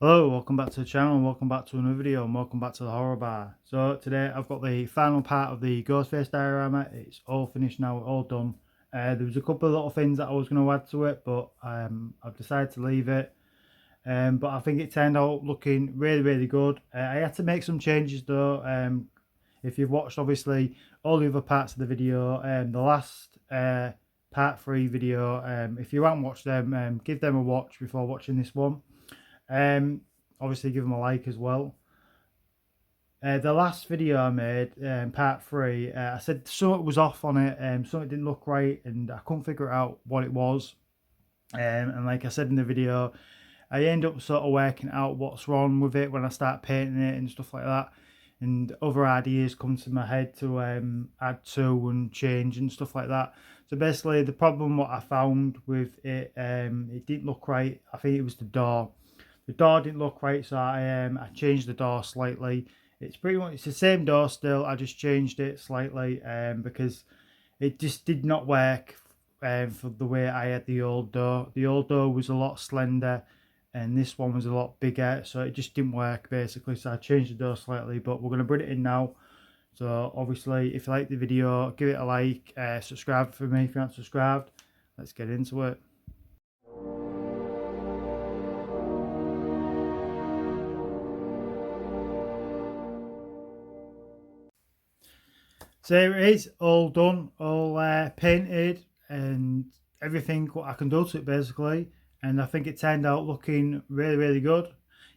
Hello, welcome back to the channel and welcome back to another video and welcome back to the horror bar. So today I've got the final part of the ghostface diorama. It's all finished now, all done. There was a couple of little things that I was going to add to it, but I've decided to leave it. But I think it turned out looking really good. I had to make some changes though. If you've watched obviously all the other parts of the video, the last part 3 video, if you haven't watched them, give them a watch before watching this one. Obviously give them a like as well. The last video I made, part 3, I said something was off on it, something didn't look right and I couldn't figure out what it was. And like I said in the video, I end up sort of working out what's wrong with it when I start painting it and stuff like that, and other ideas come to my head to add to and change and stuff like that. So basically the problem what I found with it, it didn't look right. I think it was the door. The door didn't look right, so I changed the door slightly. It's pretty much it's the same door still. I just changed it slightly because it just did not work for the way I had the old door. The old door was a lot slender and this one was a lot bigger, so it just didn't work basically. So I changed the door slightly, but we're going to put it in now. So obviously if you like the video, give it a like, subscribe for me if you haven't subscribed. Let's get into it. So here it is, all done, all painted and everything what I can do to it basically. And I think it turned out looking really good.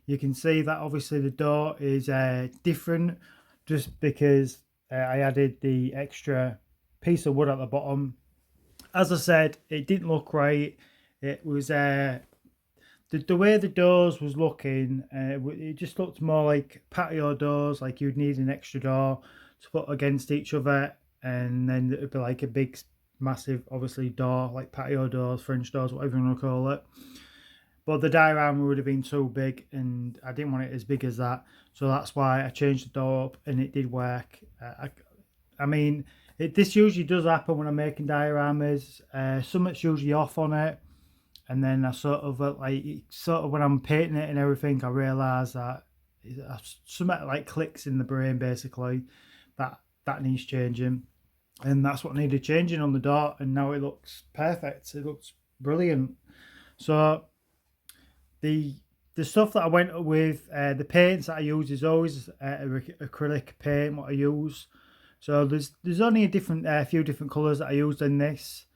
You can see that obviously the door is different just because I added the extra piece of wood at the bottom. As I said, it didn't look right. It was the way the doors was looking, it just looked more like patio doors, like you'd need an extra door to put against each other, and then it would be like a big massive obviously door, like patio doors, French doors, whatever you want to call it. But the diorama would have been too big and I didn't want it as big as that, so that's why I changed the door up and it did work. I mean, this usually does happen when I'm making dioramas. Something's usually off on it, and then I sort of when I'm painting it and everything, I realise that something like clicks in the brain basically, that needs changing, and that's what needed changing on the door, and now it looks perfect. It looks brilliant. So the stuff that I went with, the paints that I use is always acrylic paint what I use. So there's only a few different colours that I used in this.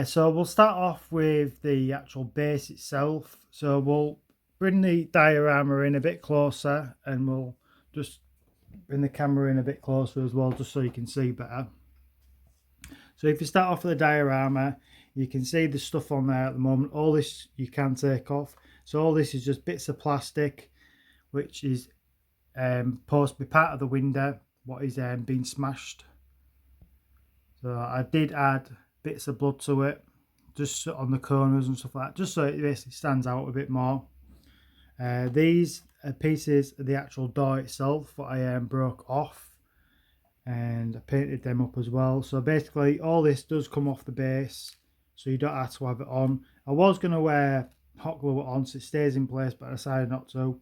So we'll start off with the actual base itself. So we'll bring the diorama in a bit closer and we'll just bring the camera in a bit closer as well, just so you can see better. So if you start off with the diorama, you can see the stuff on there at the moment. All this you can take off. So all this is just bits of plastic, which is supposed to be part of the window, what is being smashed. So I did add bits of blood to it, just on the corners and stuff like that, just so it basically stands out a bit more. These are pieces of the actual door itself that I broke off, and I painted them up as well. So basically all this does come off the base, so you don't have to have it on. I was going to wear hot glue on so it stays in place, but I decided not to.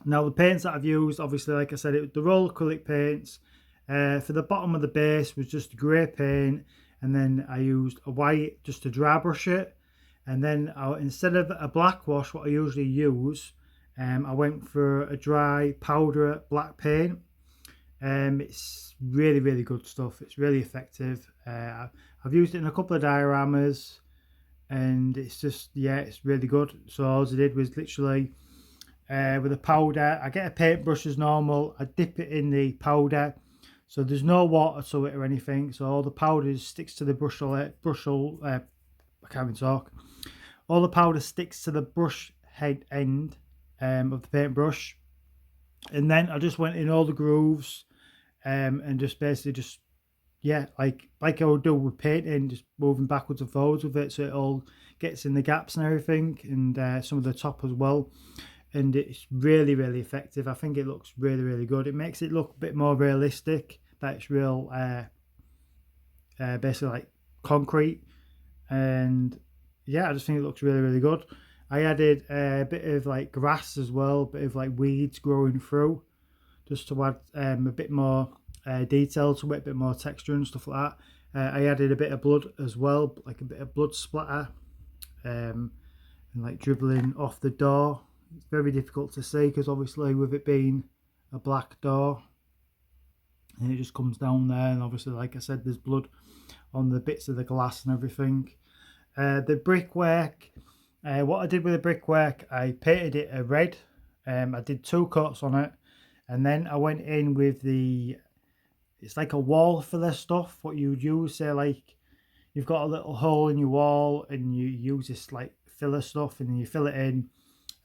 Now the paints that I've used, obviously like I said, they're all acrylic paints. For the bottom of the base was just grey paint, and then I used a white just to dry brush it, and then instead of a black wash what I usually use, I went for a dry powder black paint. It's really good stuff. It's really effective. I've used it in a couple of dioramas and it's just, yeah, it's really good. So all I did was literally with a powder, I get a paintbrush as normal, I dip it in the powder, so there's no water to it or anything, so all the powder sticks to the I can't even talk. All the powder sticks to the brush head end of the paintbrush, and then I just went in all the grooves and just basically yeah, like I would do with painting, just moving backwards and forwards with it so it all gets in the gaps and everything, and some of the top as well. And it's really effective. I think it looks really good. It makes it look a bit more realistic, that it's real basically like concrete, and yeah, I just think it looks really, really good. I added a bit of like grass as well, a bit of like weeds growing through, just to add a bit more detail to it, a bit more texture and stuff like that. I added a bit of blood as well, like a bit of blood splatter, and like dribbling off the door. It's very difficult to see because obviously with it being a black door, and it just comes down there, and obviously, like I said, there's blood on the bits of the glass and everything. The brickwork, what I did with the brickwork, I painted it a red. I did 2 coats on it, and then I went in with it's like a wall filler stuff. What you would use, say, like you've got a little hole in your wall, and you use this like filler stuff, and then you fill it in,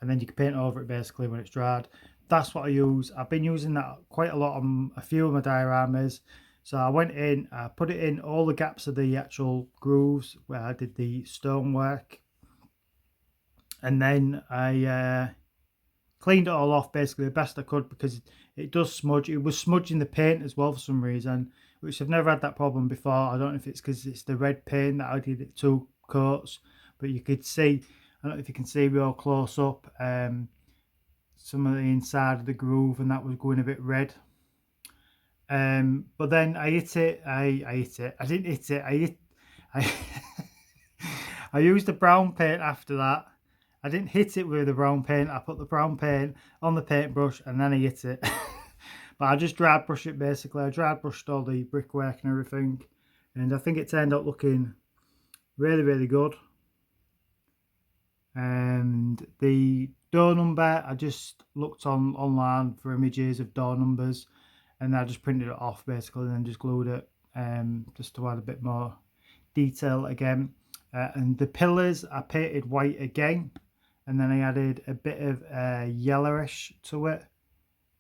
and then you can paint over it basically when it's dried. That's what I use. I've been using that quite a lot on a few of my dioramas. So I went in, I put it in all the gaps of the actual grooves where I did the stonework, and then I cleaned it all off basically the best I could, because it does smudge. It was smudging the paint as well for some reason, which I've never had that problem before. I don't know if it's because it's the red paint that I did it 2 coats, but you could see, I don't know if you can see real close up, some of the inside of the groove, and that was going a bit red. But then I hit it. I hit it. I didn't hit it. I I used the brown paint after that. I didn't hit it with the brown paint. I put the brown paint on the paintbrush and then I hit it. But I just dry brushed it basically. I dry brushed all the brickwork and everything, and I think it turned out looking really, really good. And the door number, I just looked online for images of door numbers, and I just printed it off basically, and then just glued it, just to add a bit more detail again. And the pillars I painted white again, and then I added a bit of yellowish to it,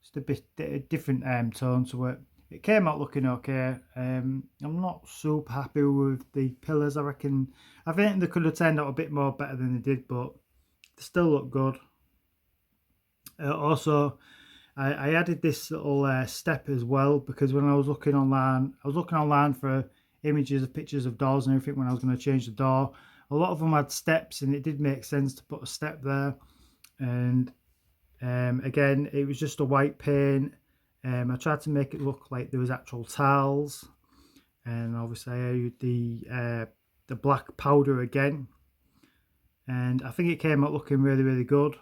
just a bit a different tone to it. It came out looking okay. I'm not super happy with the pillars. I think they could have turned out a bit more better than they did, but they still look good. Also, I added this little step as well, because when I was looking online for images of pictures of doors and everything when I was going to change the door. A lot of them had steps, and it did make sense to put a step there. And again, it was just a white paint. I tried to make it look like there was actual tiles, and obviously I used the black powder again, and I think it came out looking really, really good.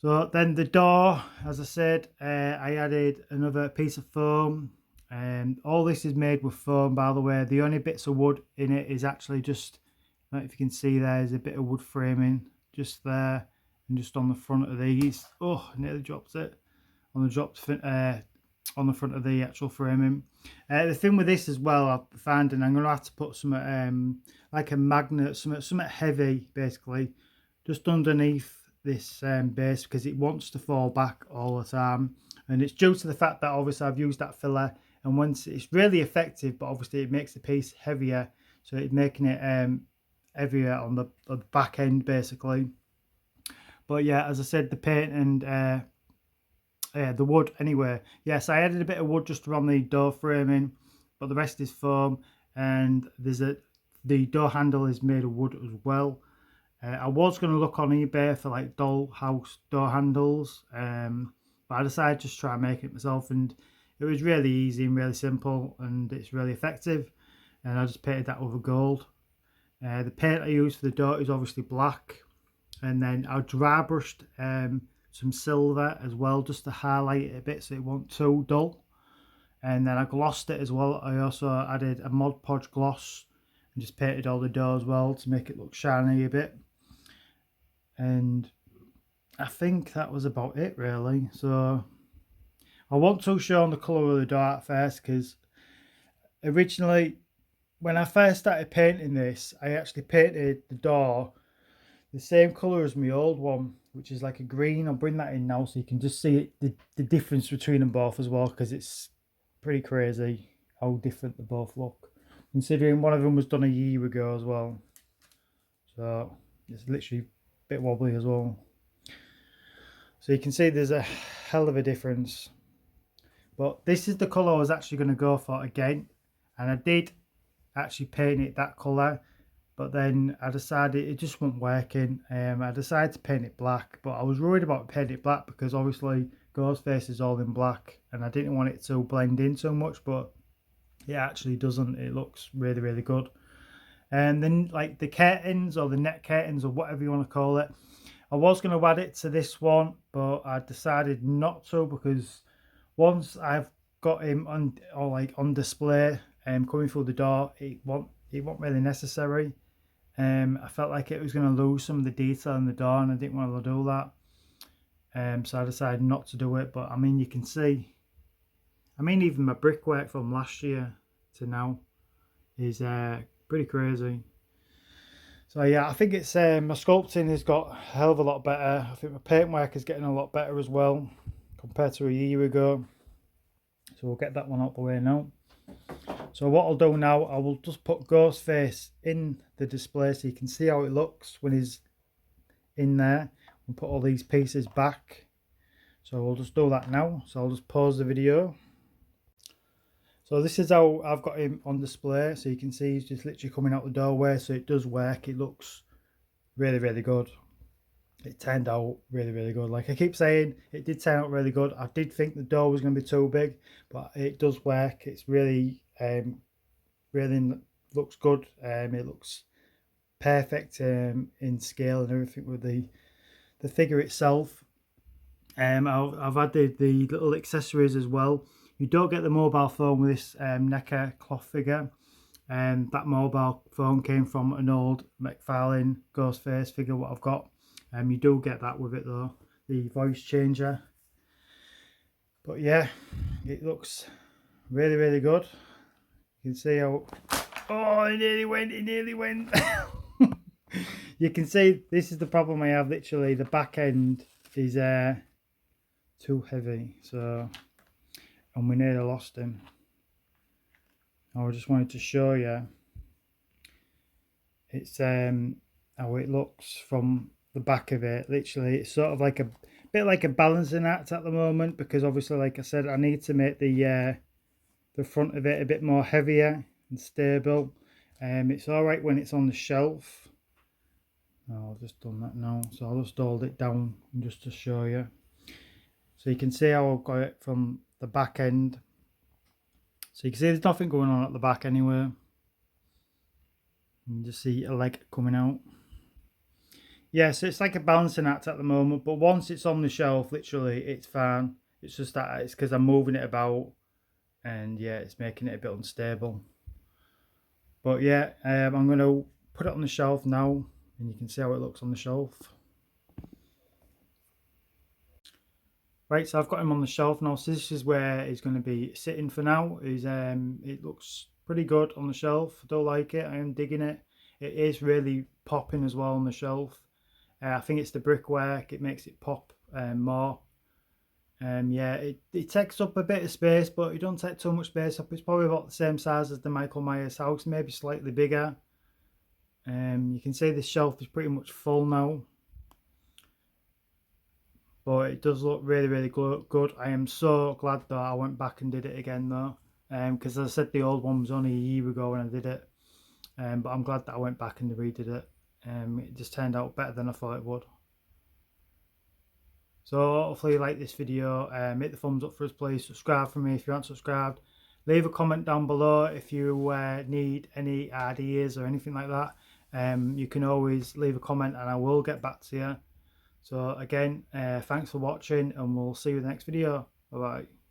So then the door, as I said, I added another piece of foam, and all this is made with foam, by the way. The only bits of wood in it is actually just, I don't know if you can see, there's a bit of wood framing just there, and just on the front of these. Oh, I nearly dropped it. On the front of the actual framing. The thing with this as well, I found, and I'm going to have to put some like a magnet, something heavy basically, just underneath this base, because it wants to fall back all the time, and it's due to the fact that obviously I've used that filler, and once it's really effective, but obviously it makes the piece heavier, so it's making it heavier on the back end basically. But yeah, as I said, the paint and the wood anyway. Yes, I added a bit of wood just around the door framing, but the rest is foam, and the door handle is made of wood as well. I was going to look on eBay for like dollhouse door handles, but I decided to just try and make it myself, and it was really easy and really simple, and it's really effective, and I just painted that over gold. The paint I used for the door is obviously black, and then I dry brushed some silver as well, just to highlight it a bit so it wasn't too dull, and then I glossed it as well. I also added a Mod Podge gloss and just painted all the doors well to make it look shiny a bit. And I think that was about it really. So I want to show on the colour of the door at first, because originally when I first started painting this, I actually painted the door the same colour as my old one, which is like a green. I'll bring that in now so you can just see the difference between them both as well, because it's pretty crazy how different they both look, considering one of them was done a year ago as well. So it's literally a bit wobbly as well. So you can see there's a hell of a difference. But this is the colour I was actually going to go for again, and I did actually paint it that colour. but then I decided it just wasn't working. I decided to paint it black, but I was worried about painting it black because obviously Ghostface is all in black and I didn't want it to blend in so much, but it actually doesn't. It looks really, really good. And then like the curtains or the net curtains or whatever you want to call it, I was going to add it to this one, but I decided not to because once I've got him on or like on display coming through the door, it wasn't really necessary. I felt like it was going to lose some of the detail in the door and I didn't want to do that. So I decided not to do it, but I mean you can see, I mean even my brickwork from last year to now is pretty crazy. So yeah, I think it's my sculpting has got a hell of a lot better. I think my paintwork is getting a lot better as well compared to a year ago. So we'll get that one out the way now. So what I'll do now, I will just put Ghostface in the display so you can see how it looks when he's in there. We'll put all these pieces back. So we'll just do that now. So I'll just pause the video. So this is how I've got him on display. So you can see he's just literally coming out the doorway. So it does work. It looks really, really good. It turned out really, really good. Like I keep saying, it did turn out really good. I did think the door was going to be too big, but it does work. It's really, really looks good. It looks perfect in scale and everything with the figure itself. I've added the little accessories as well. You don't get the mobile phone with this NECA cloth figure. That mobile phone came from an old McFarlane Ghostface figure what I've got. You do get that with it though, the voice changer. But yeah, it looks really, really good. You can see how, oh, it nearly went, it nearly went. You can see this is the problem I have, literally the back end is too heavy, so, and we nearly lost him. I just wanted to show you it's how it looks from the back of it. Literally it's sort of like a bit like a balancing act at the moment, because obviously like I said, I need to make the front of it a bit more heavier and stable. It's all right when it's on the shelf. I've just done that now, so I'll just hold it down just to show you. So you can see how I've got it from the back end. So you can see there's nothing going on at the back anywhere. You just see a leg coming out. Yeah, so it's like a balancing act at the moment, but once it's on the shelf, literally, it's fine. It's just that it's because I'm moving it about, and yeah, it's making it a bit unstable. But yeah, I'm going to put it on the shelf now, and you can see how it looks on the shelf. Right, so I've got him on the shelf now, so this is where he's going to be sitting for now. It looks pretty good on the shelf. I do like it, I am digging it. It is really popping as well on the shelf. I think it's the brickwork, it makes it pop more. Yeah, it takes up a bit of space, but it don't take too much space up. It's probably about the same size as the Michael Myers house, maybe slightly bigger. You can see this shelf is pretty much full now. But it does look really, really good. I am so glad that I went back and did it again though. Because as I said, the old one was only a year ago when I did it. But I'm glad that I went back and redid it. It just turned out better than I thought it would. So hopefully you like this video. Hit the thumbs up for us please. Subscribe for me if you aren't subscribed. Leave a comment down below if you need any ideas or anything like that. You can always leave a comment and I will get back to you. So again, thanks for watching and we'll see you in the next video. Bye bye.